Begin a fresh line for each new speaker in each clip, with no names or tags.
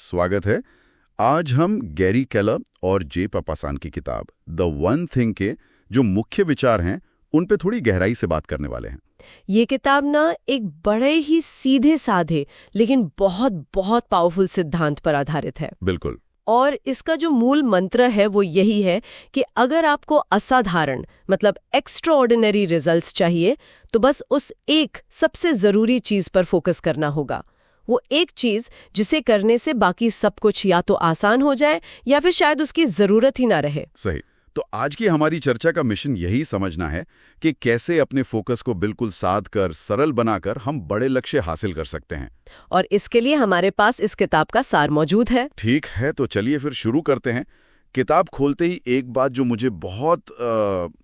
स्वागत है। आज हम गैरी केलर और जे पापासान की किताब द वन थिंग के जो मुख्य विचार हैं उन पे थोड़ी गहराई से बात करने वाले हैं।
ये किताब ना एक बड़े ही सीधे साधे लेकिन बहुत बहुत पावरफुल सिद्धांत पर आधारित है।
बिल्कुल।
और इसका जो मूल मंत्र है वो यही है कि अगर आपको असाधारण मतलब एक्स्ट्राऑर्डिनरी रिजल्ट्स चाहिए तो बस उस एक सबसे जरूरी चीज पर फोकस करना होगा। वो एक चीज जिसे करने से बाकी सब कुछ या तो आसान हो जाए या फिर शायद उसकी जरूरत ही ना रहे।
सही। तो आज की हमारी चर्चा का मिशन यही समझना है कि कैसे अपने फोकस को बिल्कुल साध कर सरल बनाकर हम बड़े लक्ष्य हासिल कर सकते हैं।
और इसके लिए हमारे पास इस किताब का सार मौजूद है।
ठीक है, तो चलिए फिर शुरू करते हैं। किताब खोलते ही एक बात जो मुझे बहुत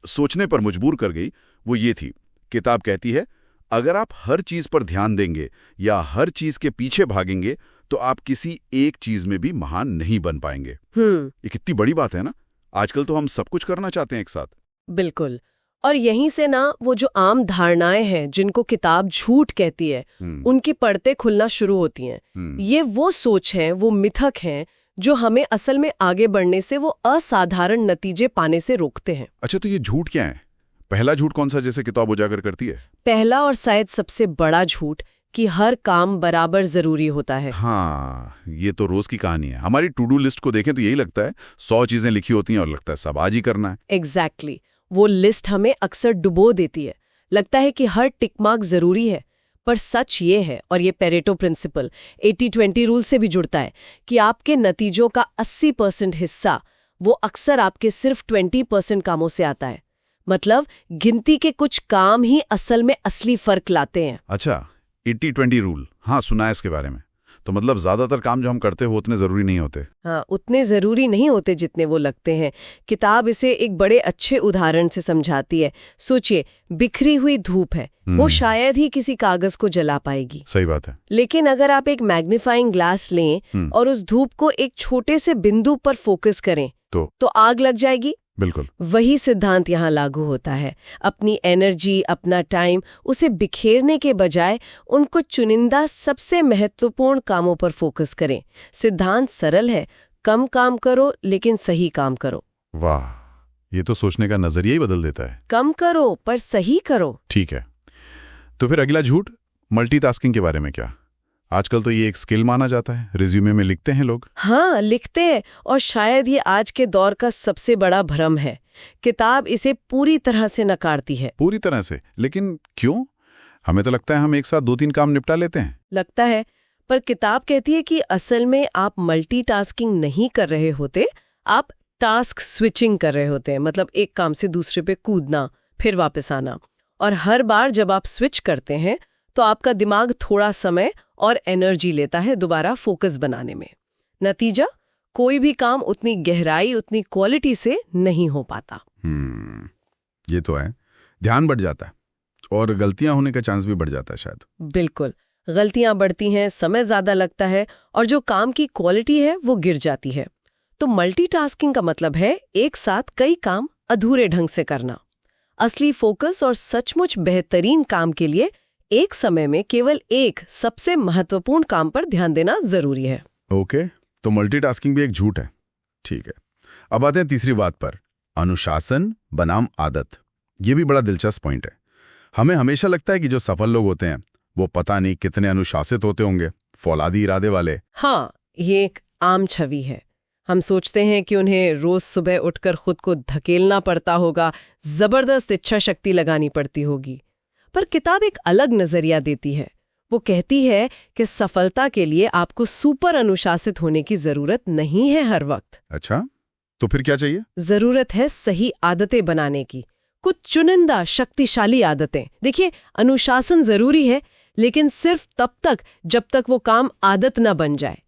सोचने पर मजबूर कर गई वो ये थी। किताब कहती है अगर आप हर चीज पर ध्यान देंगे या हर चीज के पीछे भागेंगे तो आप किसी एक चीज में भी महान नहीं बन पाएंगे। ये कितनी बड़ी बात है ना। आजकल तो हम सब कुछ करना चाहते हैं एक साथ।
बिल्कुल। और यहीं से ना वो जो आम धारणाएं हैं जिनको किताब झूठ कहती है उनकी परतें खुलना शुरू होती हैं। ये वो सोच है, वो मिथक हैं जो हमें असल में आगे बढ़ने से वो असाधारण नतीजे पाने से रोकते हैं।
अच्छा, तो ये झूठ क्या है? पहला झूठ कौन सा जैसे किताब उजागर करती है?
पहला और शायद सबसे बड़ा झूठ कि हर काम बराबर जरूरी होता है।
हाँ, ये तो रोज की कहानी है। हमारी टू डू लिस्ट को देखें तो यही लगता है 100 चीजें लिखी होती हैं और लगता है सब आज ही करना है।
एग्जैक्टली। वो लिस्ट हमें अक्सर डुबो देती है। लगता है कि हर टिक मार्क जरूरी है, पर सच ये है, और ये पेरेटो प्रिंसिपल 80-20 रूल से भी जुड़ता है, कि आपके नतीजों का 80% हिस्सा वो अक्सर आपके सिर्फ 20% कामों से आता है। मतलब गिनती के कुछ काम ही असल में असली फर्क लाते हैं।
अच्छा, 80-20 रूल, हाँ सुना है इसके बारे में। तो मतलब ज्यादातर काम जो हम करते हो उतने जरूरी नहीं होते।
हाँ, उतने जरूरी नहीं होते जितने वो लगते हैं। किताब इसे एक बड़े अच्छे उदाहरण से समझाती है। सोचिए, बिखरी हुई धूप है, वो शायद ही किसी कागज को जला पाएगी।
सही बात है।
लेकिन अगर आप एक मैग्नीफाइंग ग्लास लें और उस धूप को एक छोटे से बिंदु पर फोकस करें तो आग लग जाएगी।
बिल्कुल
वही सिद्धांत यहाँ लागू होता है। अपनी एनर्जी, अपना टाइम उसे बिखेरने के बजाय उनको चुनिंदा सबसे महत्वपूर्ण कामों पर फोकस करें। सिद्धांत सरल है, कम काम करो लेकिन सही काम करो।
वाह, ये तो सोचने का नजरिया ही बदल देता है।
कम करो पर सही करो।
ठीक है, तो फिर अगला झूठ मल्टीटास्किंग के बारे में क्या? आजकल तो ये एक स्किल माना जाता है, रिज्यूमे में लिखते हैं लोग।
हाँ, लिखते हैं, और शायद ये आज के दौर का सबसे बड़ा भ्रम है। किताब इसे पूरी तरह से नकारती है।
पूरी तरह से? लेकिन क्यों? हमें तो लगता है हम एक साथ 2-3 काम निपटा लेते हैं।
लगता है, पर किताब कहती है कि असल में आप मल्टीटास्किंग नहीं कर रहे होते, आप टास्क स्विचिंग कर रहे होते हैं। मतलब एक काम से दूसरे पे कूदना, फिर वापस आना। और हर बार जब आप स्विच करते हैं तो आपका दिमाग थोड़ा समय और एनर्जी लेता है दोबारा फोकस बनाने में। नतीजा, कोई भी काम उतनी गहराई, उतनी क्वालिटी से नहीं हो पाता।
ये तो है। ध्यान बढ़ जाता है और गलतियां होने का चांस भी बढ़ जाता है शायद।
बिल्कुल, गलतियां बढ़ती हैं, समय ज्यादा लगता है और जो काम की क्वालिटी है वो गिर जाती है। तो मल्टीटास्किंग का मतलब है एक साथ कई काम अधूरे ढंग से करना। असली फोकस और सचमुच बेहतरीन काम के लिए एक समय में केवल एक सबसे महत्वपूर्ण काम पर ध्यान देना जरूरी है।
ओके, तो मल्टीटास्किंग भी एक झूठ है। ठीक है, अब आते हैं तीसरी बात पर, अनुशासन बनाम आदत। ये भी बड़ा दिलचस्प पॉइंट है। हमें हमेशा लगता है कि जो सफल लोग होते हैं वो पता नहीं कितने अनुशासित होते होंगे, फौलादी इरादे वाले।
हाँ, ये एक आम छवि है। हम सोचते हैं कि उन्हें रोज सुबह उठकर खुद को धकेलना पड़ता होगा, जबरदस्त इच्छा शक्ति लगानी पड़ती होगी। पर किताब एक अलग नजरिया देती है। वो कहती है कि सफलता के लिए आपको सुपर अनुशासित होने की जरूरत नहीं है हर वक्त।
अच्छा, तो फिर क्या चाहिए?
जरूरत है सही आदतें बनाने की, कुछ चुनिंदा शक्तिशाली आदतें। देखिए, अनुशासन जरूरी है, लेकिन सिर्फ तब तक जब तक वो काम आदत न बन जाए।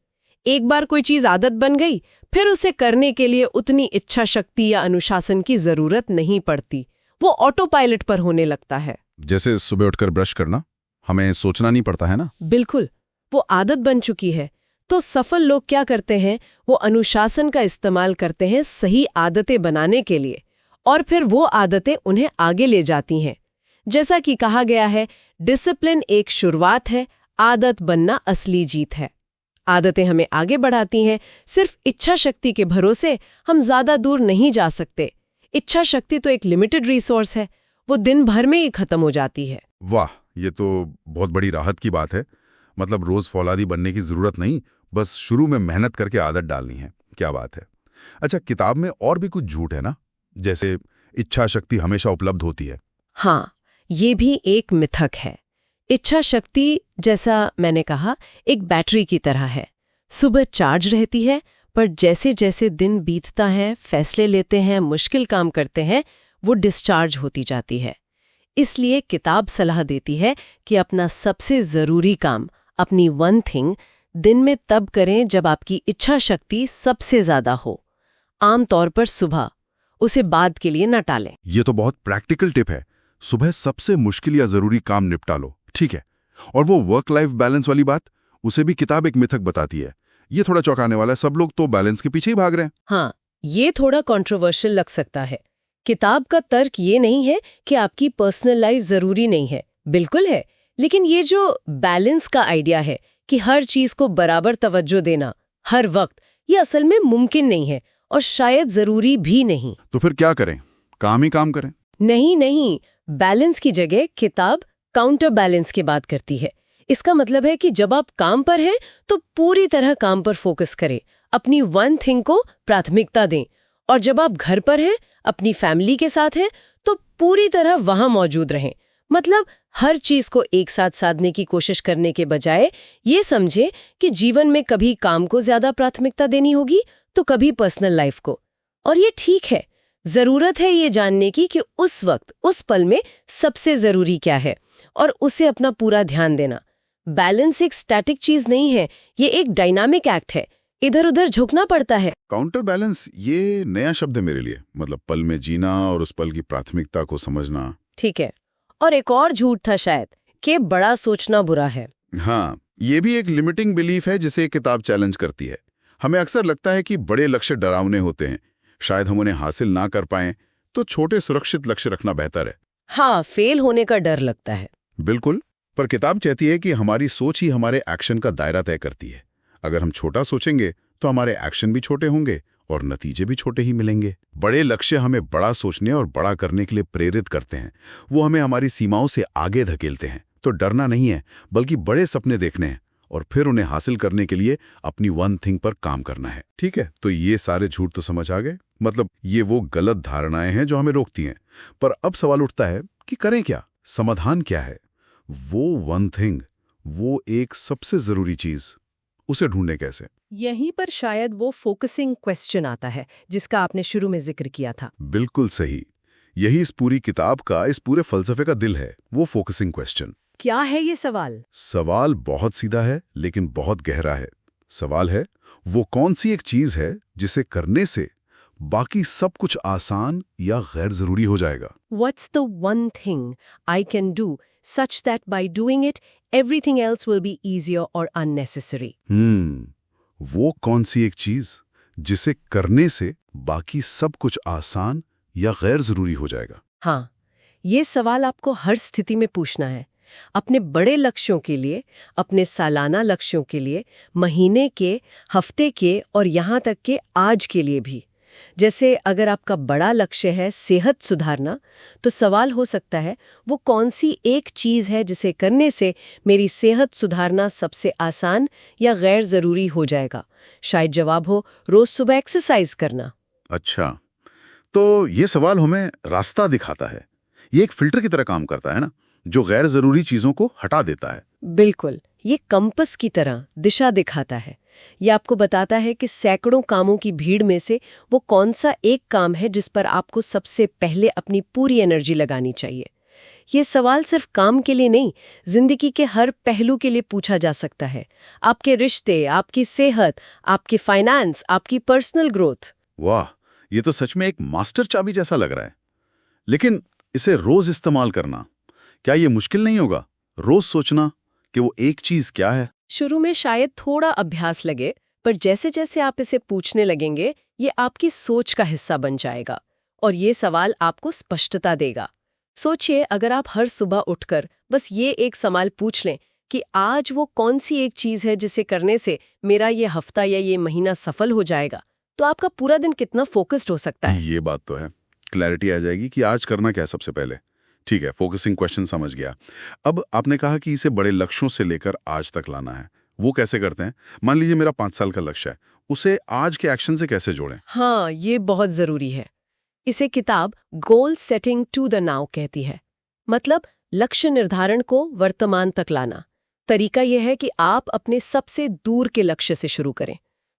एक बार कोई चीज आदत बन गई, फिर उसे करने के लिए उतनी इच्छा शक्ति या अनुशासन की जरूरत नहीं पड़ती। वो ऑटो पायलट पर होने लगता है।
जैसे सुबह उठकर ब्रश करना, हमें सोचना नहीं पड़ता है ना।
बिल्कुल, वो आदत बन चुकी है। तो सफल लोग क्या करते हैं? वो अनुशासन का इस्तेमाल करते हैं सही आदतें बनाने के लिए, और फिर वो आदतें उन्हें आगे ले जाती हैं। जैसा कि कहा गया है, डिसिप्लिन एक शुरुआत है, आदत बनना असली जीत है। आदतें हमें आगे बढ़ाती हैं। सिर्फ इच्छा शक्ति के भरोसे हम ज्यादा दूर नहीं जा सकते। इच्छा शक्ति तो एक लिमिटेड रिसोर्स है, वो दिन भर में ही खत्म हो जाती है।
वाह, ये तो बहुत बड़ी राहत की बात है। मतलब रोज फौलादी बनने की जरूरत नहीं, बस शुरू में मेहनत करके आदत डालनी है। क्या बात है। अच्छा, किताब में और भी कुछ झूठ है ना, जैसे इच्छा शक्ति हमेशा उपलब्ध होती है।
हाँ, ये भी एक मिथक है। इच्छा शक्ति, जैसा मैंने कहा, एक बैटरी की तरह है। सुबह चार्ज रहती है, पर जैसे जैसे दिन बीतता है, फैसले लेते हैं, मुश्किल काम करते हैं, वो डिस्चार्ज होती जाती है। इसलिए किताब सलाह देती है कि अपना सबसे ज़रूरी काम, अपनी वन थिंग, दिन में तब करें जब आपकी इच्छा शक्ति सबसे ज़्यादा हो। आमतौर पर सुबह, उसे बाद के लिए न टालें।
ये तो बहुत प्रैक्टिकल टिप है। सुबह सबसे मुश्किल या जरूरी काम निपटा लो, ठीक है। और वो वर्क लाइफ बैलेंस वाली बात, उसे भी किताब एक मिथक बताती है। ये थोड़ा चौंकाने वाला है, सब लोग तो बैलेंस के पीछे ही भाग रहे हैं।
हाँ, ये थोड़ा कंट्रोवर्शियल लग सकता है। किताब का तर्क ये नहीं है कि आपकी पर्सनल लाइफ जरूरी नहीं है, बिल्कुल है। लेकिन ये जो बैलेंस का आइडिया है कि हर चीज को बराबर तवज्जो देना हर वक्त, ये असल में मुमकिन नहीं है और शायद जरूरी भी नहीं।
तो फिर क्या करें? काम ही काम करें?
नहीं, बैलेंस की जगह किताब काउंटर बैलेंस की बात करती है। इसका मतलब है कि जब आप काम पर हैं तो पूरी तरह काम पर फोकस करें, अपनी वन थिंग को प्राथमिकता दें। और जब आप घर पर हैं, अपनी फैमिली के साथ हैं, तो पूरी तरह वहां मौजूद रहें। मतलब हर चीज को एक साथ साधने की कोशिश करने के बजाय ये समझें कि जीवन में कभी काम को ज्यादा प्राथमिकता देनी होगी तो कभी पर्सनल लाइफ को। और ये ठीक है। जरूरत है ये जानने की कि उस वक्त, उस पल में सबसे जरूरी क्या है और उसे अपना पूरा ध्यान देना। बैलेंस एक स्टैटिक चीज नहीं है, ये एक डायनामिक एक्ट है। इधर उधर झुकना पड़ता है।
काउंटर बैलेंस, ये नया शब्द है मेरे लिए। मतलब पल में जीना और उस पल की प्राथमिकता को समझना।
ठीक है। और एक और झूठ था शायद कि बड़ा सोचना बुरा है।
हाँ, ये भी एक लिमिटिंग बिलीफ है जिसे किताब चैलेंज करती है। हमें अक्सर लगता है कि बड़े लक्ष्य डरावने होते हैं, शायद हम उन्हें हासिल ना कर पाएं, तो छोटे सुरक्षित लक्ष्य रखना बेहतर है।
हाँ, फेल होने का डर लगता है।
बिल्कुल, पर किताब कहती है कि हमारी सोच ही हमारे एक्शन का दायरा तय करती है। अगर हम छोटा सोचेंगे तो हमारे एक्शन भी छोटे होंगे और नतीजे भी छोटे ही मिलेंगे। बड़े लक्ष्य हमें बड़ा सोचने और बड़ा करने के लिए प्रेरित करते हैं। वो हमें हमारी सीमाओं से आगे धकेलते हैं। तो डरना नहीं है, बल्कि बड़े सपने देखने हैं और फिर उन्हें हासिल करने के लिए अपनी वन थिंग पर काम करना है। ठीक है, तो ये सारे झूठ तो समझ आ गए। मतलब ये वो गलत धारणाएं हैं जो हमें रोकती हैं। पर अब सवाल उठता है कि करें क्या? समाधान क्या है? वो वन थिंग, वो एक सबसे जरूरी चीज, उसे ढूंढे कैसे?
यहीं पर शायद वो फोकसिंग क्वेश्चन आता है जिसका आपने शुरू में जिक्र किया था।
बिल्कुल सही। यही इस पूरी किताब का, इस पूरे फलसफे का दिल है, वो फोकसिंग क्वेश्चन।
क्या है ये सवाल?
सवाल बहुत सीधा है लेकिन बहुत गहरा है। सवाल है, वो कौन सी एक चीज है जिसे करने से बाकी सब कुछ आसान या गैर जरूरी हो जाएगा?
What's the one thing I can do such that by doing it everything else will be easier or unnecessary?
वो कौन सी एक चीज जिसे करने से बाकी सब कुछ आसान या गैर जरूरी हो जाएगा?
हाँ, ये सवाल आपको हर स्थिति में पूछना है। अपने बड़े लक्ष्यों के लिए, अपने सालाना लक्ष्यों के लिए, महीने के, हफ्ते के और यहाँ तक के आज के लिए भी। जैसे अगर आपका बड़ा लक्ष्य है सेहत सुधारना, तो सवाल हो सकता है वो कौन सी एक चीज है जिसे करने से मेरी सेहत सुधारना सबसे आसान या गैर जरूरी हो जाएगा? शायद जवाब हो रोज सुबह एक्सरसाइज करना।
अच्छा, तो ये सवाल हमें रास्ता दिखाता है। ये एक फिल्टर की तरह काम करता है ना, जो गैर जरूरी चीजों को हटा देता है।
बिल्कुल, ये कंपस की तरह दिशा दिखाता है। ये आपको बताता है कि सैकड़ों कामों की भीड़ में से वो कौन सा एक काम है जिस पर आपको सबसे पहले अपनी पूरी एनर्जी लगानी चाहिए। ये सवाल सिर्फ काम के लिए नहीं, जिंदगी के हर पहलू के लिए पूछा जा सकता है। आपके रिश्ते, आपकी सेहत, आपके फाइनेंस, आपकी पर्सनल ग्रोथ।
वाह, ये तो सच में एक मास्टर चाबी जैसा लग रहा है। लेकिन इसे रोज इस्तेमाल करना, क्या ये मुश्किल नहीं होगा? रोज सोचना कि वो एक चीज क्या है।
शुरू में शायद थोड़ा अभ्यास लगे, पर जैसे जैसे आप इसे पूछने लगेंगे, ये आपकी सोच का हिस्सा बन जाएगा और ये सवाल आपको स्पष्टता देगा। सोचिए, अगर आप हर सुबह उठकर बस ये एक सवाल पूछ लें कि आज वो कौन सी एक चीज है जिसे करने से मेरा ये हफ्ता या ये महीना सफल हो जाएगा, तो आपका पूरा दिन कितना फोकस्ड हो सकता है।
ये बात तो है, क्लैरिटी आ जाएगी कि आज करना क्या है सबसे पहले। ठीक है, फोकसिंग क्वेश्चन समझ गया। अब आपने कहा कि इसे बड़े लक्ष्यों से लेकर आज तक लाना है, वो कैसे करते हैं? मान लीजिए मेरा 5 साल का लक्ष्य है, उसे आज के एक्शन से कैसे जोड़ें?
हाँ, ये बहुत जरूरी है। इसे किताब goal setting to the now कहती है, मतलब लक्ष्य निर्धारण को वर्तमान तक लाना। तरीका यह है कि आप अपने सबसे दूर के लक्ष्य से शुरू करें।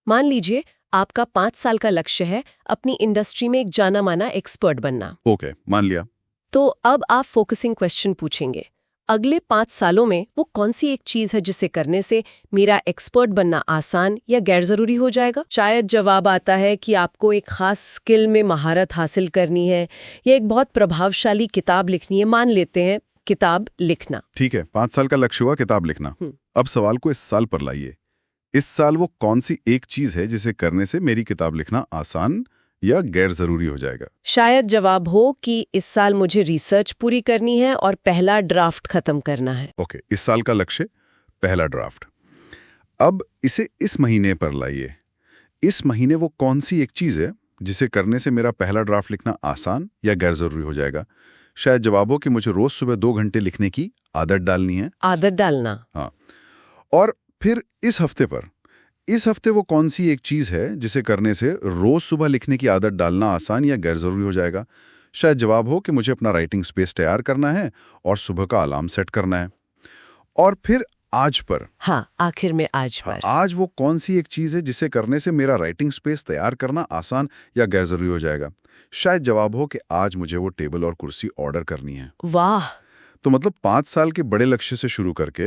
मान लीजिए आपका 5 साल का लक्ष्य है अपनी इंडस्ट्री में एक जाना माना एक्सपर्ट बनना।
ओके, मान लिया।
तो अब आप फोकसिंग क्वेश्चन पूछेंगे, अगले 5 सालों में वो कौन सी एक चीज है जिसे करने से मेरा एक्सपर्ट बनना आसान या गैर जरूरी हो जाएगा? शायद जवाब आता है कि आपको एक खास स्किल में महारत हासिल करनी है या एक बहुत प्रभावशाली किताब लिखनी है। मान लेते हैं किताब लिखना।
ठीक है, 5 साल का लक्ष्य हुआ किताब लिखना। अब सवाल को इस साल पर लाइए। इस साल वो कौन सी एक चीज है जिसे करने से मेरी किताब लिखना आसान या गैर जरूरी हो जाएगा?
शायद जवाब हो कि इस साल मुझे रिसर्च पूरी करनी है और पहला ड्राफ्ट खत्म करना है।
ओके, इस साल का लक्ष्य पहला ड्राफ्ट। अब इसे इस महीने पर लाइए। इस महीने वो कौन सी एक चीज है जिसे करने से मेरा पहला ड्राफ्ट लिखना आसान या गैर जरूरी हो जाएगा? शायद जवाब हो कि मुझे रोज सुबह 2 घंटे लिखने की आदत डालनी है।
आदत डालना।
हाँ। और फिर इस हफ्ते वो कौन सी एक चीज है जिसे करने से रोज सुबह लिखने की आदत डालना आसान या गैर जरूरी हो जाएगा? शायद जवाब हो कि मुझे अपना राइटिंग स्पेस तैयार करना है और सुबह का अलार्म सेट करना है। और फिर आज पर।
हाँ, आखिर में आज पर।
आज वो कौन सी एक चीज है जिसे करने से मेरा राइटिंग स्पेस तैयार करना आसान या गैर जरूरी हो जाएगा? शायद जवाब हो कि आज मुझे वो टेबल और कुर्सी ऑर्डर करनी है।
वाह!
तो मतलब 5 साल के बड़े लक्ष्य से शुरू करके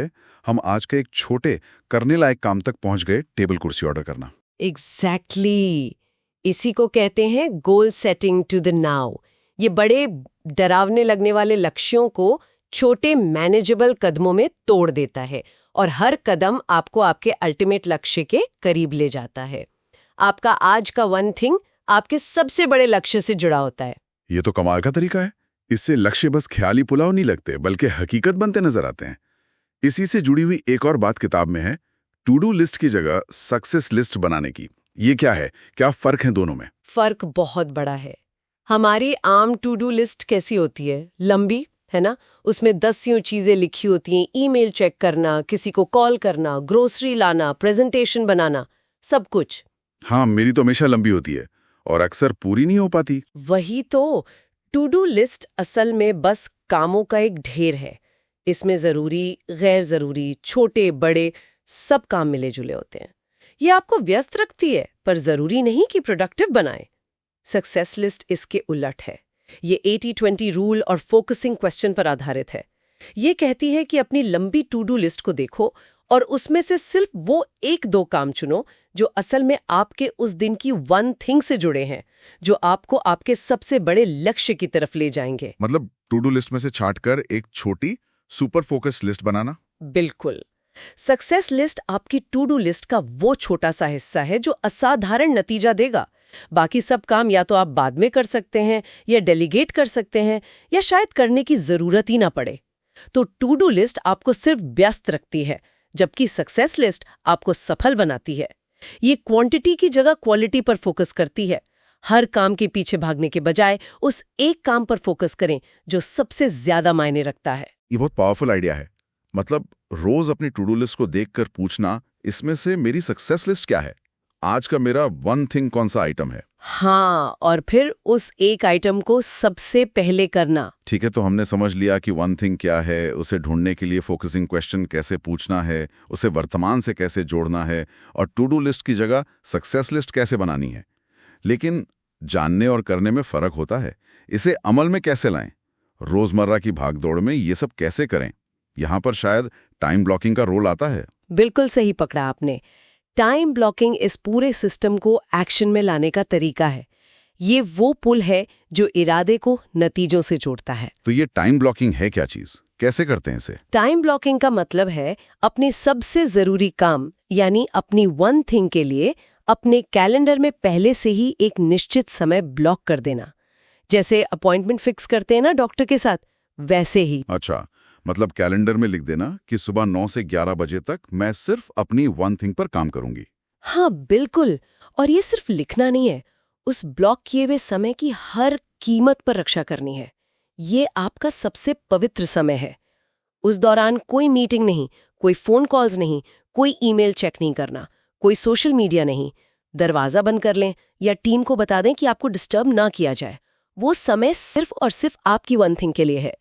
हम आज के एक छोटे करने लायक काम तक पहुंच गए, टेबल कुर्सी ऑर्डर करना।
एग्जैक्टली इसी को कहते हैं goal setting to the now. ये बड़े डरावने लगने वाले लक्ष्यों को छोटे मैनेजेबल कदमों में तोड़ देता है और हर कदम आपको आपके अल्टीमेट लक्ष्य के करीब ले जाता है। आपका आज का वन थिंग आपके सबसे बड़े लक्ष्य से जुड़ा होता है।
ये तो कमाल का तरीका है। इससे लक्ष्य बस ख्याली पुलाव नहीं लगते, बल्कि हकीकत बनते नजर आते हैं। इसी से जुड़ी हुई एक और बात किताब में है, टू डू लिस्ट की जगह सक्सेस लिस्ट बनाने की। ये क्या है, क्या फर्क है दोनों में?
फर्क बहुत बड़ा है। हमारी आम टू डू लिस्ट कैसी होती है? लंबी, है ना? उसमें 10 यूं चीजें लिखी होती हैं, ईमेल चेक करना, किसी को कॉल करना, ग्रोसरी लाना, प्रेजेंटेशन बनाना, सब कुछ।
हाँ, मेरी तो हमेशा लंबी होती है और अक्सर पूरी नहीं हो पाती।
वही तो, टू डू लिस्ट असल में बस कामों का एक ढेर है। इसमें जरूरी, गैर जरूरी, छोटे बड़े सब काम मिले जुले होते हैं। ये आपको व्यस्त रखती है, पर जरूरी नहीं कि प्रोडक्टिव बनाए। सक्सेस लिस्ट इसके उलट है। ये 80-20 रूल और फोकसिंग क्वेश्चन पर आधारित है। ये कहती है कि अपनी लंबी टू डू लिस्ट को देखो और उसमें से सिर्फ वो 1-2 काम चुनो जो असल में आपके उस दिन की वन थिंग से जुड़े हैं, जो आपको आपके सबसे बड़े लक्ष्य की तरफ ले जाएंगे।
मतलब टू डू लिस्ट में से छांटकर एक छोटी सुपर फोकस लिस्ट बनाना?
बिल्कुल। सक्सेस लिस्ट आपकी टू डू लिस्ट का वो छोटा सा हिस्सा है जो असाधारण नतीजा देगा। बाकी सब काम या तो आप बाद में कर सकते हैं या डेलीगेट कर सकते हैं या शायद करने की जरूरत ही ना पड़े। तो टू डू लिस्ट आपको सिर्फ व्यस्त रखती है, जबकि सक्सेस लिस्ट आपको सफल बनाती है। ये क्वांटिटी की जगह क्वालिटी पर फोकस करती है। हर काम के पीछे भागने के बजाय उस एक काम पर फोकस करें जो सबसे ज्यादा मायने रखता है।
ये बहुत पावरफुल आइडिया है। मतलब रोज अपनी टू डू लिस्ट को देखकर पूछना, इसमें से मेरी सक्सेस लिस्ट क्या है, आज का मेरा वन थिंग कौन सा आइटम है।
हाँ, और फिर उस एक आइटम को सबसे पहले करना।
ठीक है, तो हमने समझ लिया कि वन थिंग क्या है, उसे ढूंढने के लिए फोकसिंग क्वेश्चन कैसे पूछना है, उसे वर्तमान से कैसे जोड़ना है और टू डू लिस्ट की जगह सक्सेस लिस्ट कैसे बनानी है। लेकिन जानने और करने में फर्क होता है। इसे अमल में कैसे लाएं, रोजमर्रा की भागदौड़ में ये सब कैसे करें? यहाँ पर शायद टाइम ब्लॉकिंग का रोल आता है।
बिल्कुल सही पकड़ा आपने। टाइम ब्लॉकिंग इस पूरे सिस्टम को एक्शन में लाने का तरीका है। ये वो पुल है जो इरादे को नतीजों से जोड़ता है।
तो ये टाइम ब्लॉकिंग है क्या चीज, कैसे करते हैं इसे?
टाइम ब्लॉकिंग का मतलब है अपने सबसे जरूरी काम यानी अपनी वन थिंग के लिए अपने कैलेंडर में पहले से ही एक निश्चित समय ब्लॉक कर देना। जैसे अपॉइंटमेंट फिक्स करते हैं ना डॉक्टर के साथ, वैसे ही।
अच्छा, मतलब कैलेंडर में लिख देना कि सुबह 9 से 11 बजे तक मैं सिर्फ अपनी वन थिंग पर काम करूंगी।
हाँ बिल्कुल। और ये सिर्फ लिखना नहीं है, उस ब्लॉक किए हुए समय की हर कीमत पर रक्षा करनी है। ये आपका सबसे पवित्र समय है। उस दौरान कोई मीटिंग नहीं, कोई फोन कॉल्स नहीं, कोई ईमेल चेक नहीं करना, कोई सोशल मीडिया नहीं। दरवाजा बंद कर लें या टीम को बता दें कि आपको डिस्टर्ब ना किया जाए। वो समय सिर्फ और सिर्फ आपकी वन थिंग के लिए है।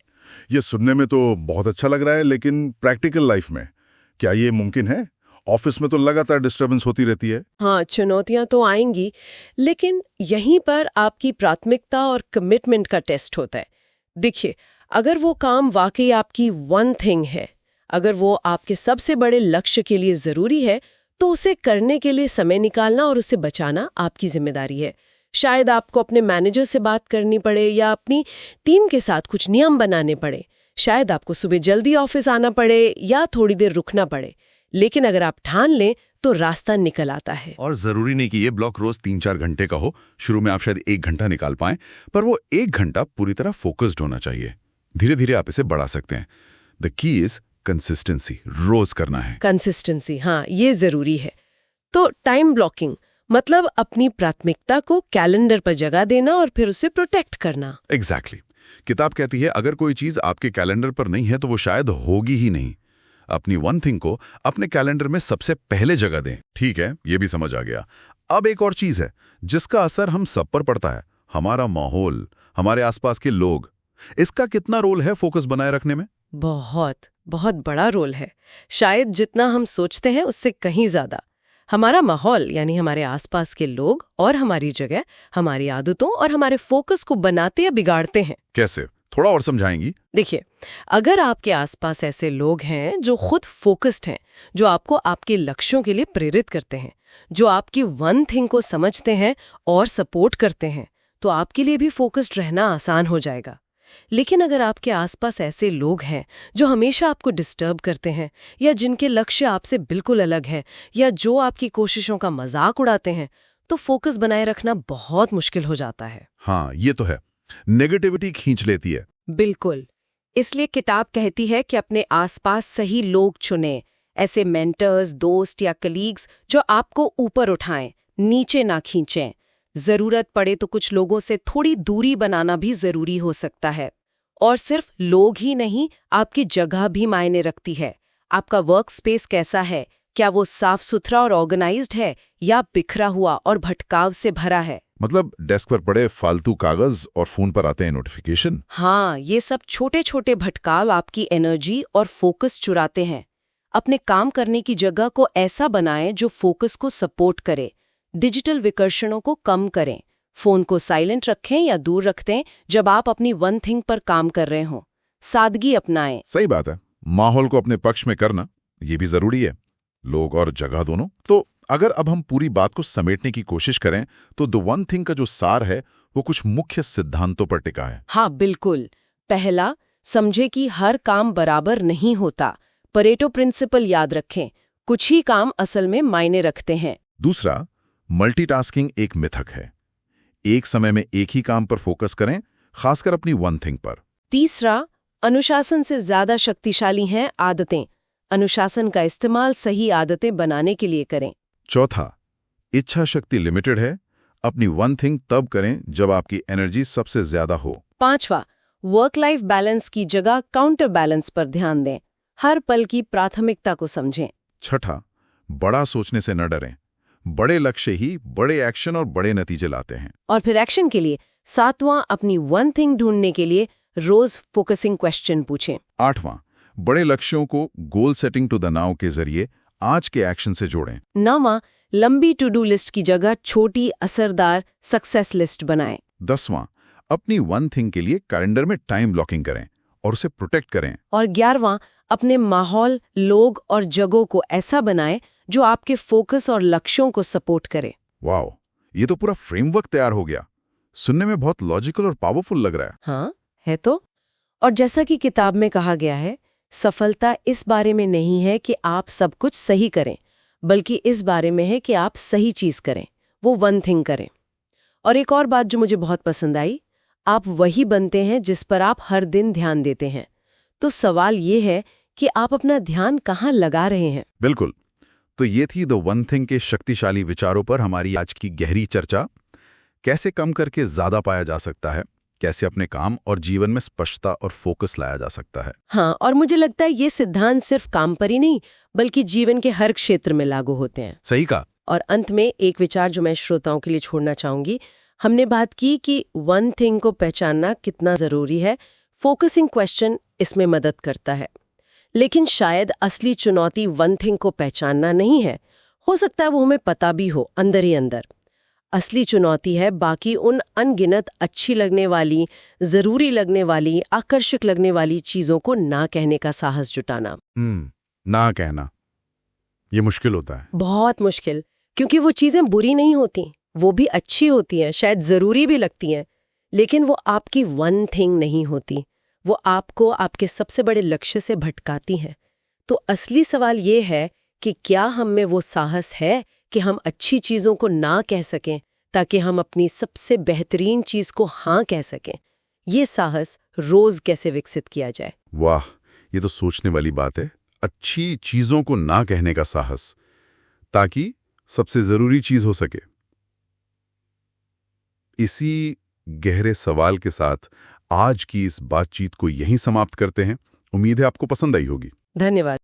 ये सुनने में तो बहुत अच्छा लग रहा है, लेकिन प्रैक्टिकल लाइफ में क्या ये मुमकिन है? ऑफिस में तो लगातार डिस्टर्बेंस होती रहती है।
हाँ, चुनौतियां तो आएंगी, लेकिन यहीं पर आपकी प्राथमिकता और कमिटमेंट का टेस्ट होता है। देखिए, अगर वो काम वाकई आपकी वन थिंग है, अगर वो आपके सबसे बड़े लक्ष्य के लिए जरूरी है, तो उसे करने के लिए समय निकालना और उसे बचाना आपकी जिम्मेदारी है। शायद आपको अपने मैनेजर से बात करनी पड़े या अपनी टीम के साथ कुछ नियम बनाने पड़े। शायद आपको सुबह जल्दी ऑफिस आना पड़े या थोड़ी देर रुकना पड़े। लेकिन अगर आप ठान लें तो रास्ता निकल आता है।
और जरूरी नहीं कि ये ब्लॉक रोज 3-4 घंटे का हो। शुरू में आप शायद 1 घंटा निकाल पाएं, पर वो 1 घंटा पूरी तरह फोकस्ड होना चाहिए। धीरे धीरे आप इसे बढ़ा सकते हैं। द की इज कंसिस्टेंसी, रोज करना है।
कंसिस्टेंसी, हाँ, ये जरूरी है। तो टाइम ब्लॉकिंग मतलब अपनी प्राथमिकता को कैलेंडर पर जगह देना और फिर उसे प्रोटेक्ट करना।
एग्जैक्टली। किताब कहती है अगर कोई चीज आपके कैलेंडर पर नहीं है तो वो शायद होगी ही नहीं। अपनी वन थिंग को अपने कैलेंडर में सबसे पहले जगह दें। ठीक है, ये भी समझ आ गया। अब एक और चीज है जिसका असर हम सब पर पड़ता है, हमारा माहौल, हमारे आसपास के लोग। इसका कितना रोल है फोकस बनाए रखने में?
बहुत बहुत बड़ा रोल है। शायद जितना हम सोचते हैं उससे कहीं ज्यादा। हमारा माहौल यानी हमारे आसपास के लोग और हमारी जगह हमारी आदतों और हमारे फोकस को बनाते या बिगाड़ते हैं।
कैसे, थोड़ा और समझाएंगी?
देखिए, अगर आपके आसपास ऐसे लोग हैं जो खुद फोकस्ड हैं, जो आपको आपके लक्ष्यों के लिए प्रेरित करते हैं, जो आपकी वन थिंग को समझते हैं और सपोर्ट करते हैं, तो आपके लिए भी फोकस्ड रहना आसान हो जाएगा। लेकिन अगर आपके आसपास ऐसे लोग हैं जो हमेशा आपको डिस्टर्ब करते हैं या जिनके लक्ष्य आपसे बिल्कुल अलग हैं या जो आपकी कोशिशों का मजाक उड़ाते हैं, तो फोकस बनाए रखना बहुत मुश्किल हो जाता है।
हाँ, ये तो है। नेगेटिविटी खींच लेती है।
बिल्कुल। इसलिए किताब कहती है कि अपने आसपास सही लोग चुनें, ऐसे मेंटर्स, दोस्त या कलीग्स जो आपको ऊपर उठाएं, नीचे ना खींचें। जरूरत पड़े तो कुछ लोगों से थोड़ी दूरी बनाना भी जरूरी हो सकता है। और सिर्फ लोग ही नहीं, आपकी जगह भी मायने रखती है। आपका वर्क स्पेस कैसा है? क्या वो साफ सुथरा और ऑर्गेनाइज्ड है या बिखरा हुआ और भटकाव से भरा है?
मतलब डेस्क पर पड़े फालतू कागज और फोन पर आते हैं नोटिफिकेशन।
हाँ, ये सब छोटे छोटे भटकाव आपकी एनर्जी और फोकस चुराते हैं। अपने काम करने की जगह को ऐसा बनाएं जो फोकस को सपोर्ट करे। डिजिटल विकर्षणों को कम करें। फोन को साइलेंट रखें या दूर रख दें जब आप अपनी वन थिंग पर काम कर रहे हों। सादगी अपनाएं।
सही बात है, माहौल को अपने पक्ष में करना ये भी जरूरी है, लोग और जगह दोनों। तो अगर अब हम पूरी बात को समेटने की कोशिश करें तो द वन थिंग का जो सार है वो कुछ मुख्य सिद्धांतों पर टिका है।
हाँ बिल्कुल। पहला, समझे कि हर काम बराबर नहीं होता। परेटो प्रिंसिपल याद रखें, कुछ ही काम असल में मायने रखते हैं।
दूसरा, मल्टीटास्किंग एक मिथक है। एक समय में एक ही काम पर फोकस करें, खासकर अपनी वन थिंग पर।
तीसरा, अनुशासन से ज्यादा शक्तिशाली हैं आदतें। अनुशासन का इस्तेमाल सही आदतें बनाने के लिए करें।
चौथा, इच्छा शक्ति लिमिटेड है, अपनी वन थिंग तब करें जब आपकी एनर्जी सबसे ज्यादा हो।
पांचवा, वर्क लाइफ बैलेंस की जगह काउंटर बैलेंस पर ध्यान दें। हर पल की प्राथमिकता को समझें।
छठा, बड़ा सोचने से न डरें, बड़े लक्ष्य ही बड़े एक्शन और बड़े नतीजे लाते हैं।
और फिर एक्शन के लिए सातवां, अपनी वन थिंग ढूंढने के लिए रोज फोकसिंग क्वेश्चन पूछें।
आठवां, बड़े लक्ष्यों को goal setting to the now के जरिए आज के एक्शन से जोड़ें।
नौवां, लंबी टू डू लिस्ट की जगह छोटी असरदार सक्सेस लिस्ट बनाएं।
10वां, अपनी वन थिंग के लिए कैलेंडर में टाइम ब्लॉकिंग करें और उसे प्रोटेक्ट करें।
और 11वां, अपने माहौल, लोग और जगहों को ऐसा बनाएं जो आपके फोकस और लक्ष्यों को सपोर्ट करे।
वाओ, ये तो पूरा फ्रेमवर्क तैयार हो गया। सुनने में बहुत लॉजिकल और पावरफुल लग रहा है।
हाँ, है तो। और जैसा कि किताब में कहा गया है, सफलता इस बारे में नहीं है कि आप सब कुछ सही करें, बल्कि इस बारे में है कि आप सही चीज करें, वो वन थिंग करें। और एक और बात जो मुझे बहुत पसंद आई, आप वही बनते हैं जिस पर आप हर दिन ध्यान देते हैं। तो सवाल ये है कि आप अपना ध्यान कहाँ लगा रहे हैं।
बिल्कुल। तो ये थी द वन थिंग के शक्तिशाली विचारों पर हमारी आज की गहरी चर्चा। कैसे कम करके ज्यादा पाया जा सकता है, कैसे अपने काम और जीवन में स्पष्टता और फोकस लाया जा सकता है।
हाँ, और मुझे लगता है ये सिद्धांत सिर्फ काम पर ही नहीं बल्कि जीवन के हर क्षेत्र में लागू होते हैं।
सही कहा।
और अंत में एक विचार जो मैं श्रोताओं के लिए छोड़ना चाहूंगी। हमने बात की कि वन थिंग को पहचानना कितना जरूरी है। फोकसिंग क्वेश्चन इसमें मदद करता है, लेकिन शायद असली चुनौती वन थिंग को पहचानना नहीं है। हो सकता है वो हमें पता भी हो अंदर ही अंदर। असली चुनौती है बाकी उन अनगिनत अच्छी लगने वाली, जरूरी लगने वाली, आकर्षक लगने वाली चीजों को ना कहने का साहस जुटाना।
ना कहना ये मुश्किल होता है।
बहुत मुश्किल, क्योंकि वो चीजें बुरी नहीं होती, वो भी अच्छी होती हैं, शायद जरूरी भी लगती हैं, लेकिन वो आपकी वन थिंग नहीं होती। वो आपको आपके सबसे बड़े लक्ष्य से भटकाती हैं। तो असली सवाल ये है कि क्या हम में वो साहस है कि हम अच्छी चीजों को ना कह सकें ताकि हम अपनी सबसे बेहतरीन चीज को हाँ कह सकें। ये साहस रोज कैसे विकसित किया जाए?
वाह, ये तो सोचने वाली बात है। अच्छी चीजों को ना कहने का साहस, ताकि सबसे जरूरी चीज हो सके। इसी गहरे सवाल के साथ आज की इस बातचीत को यहीं समाप्त करते हैं। उम्मीद है आपको पसंद आई होगी।
धन्यवाद।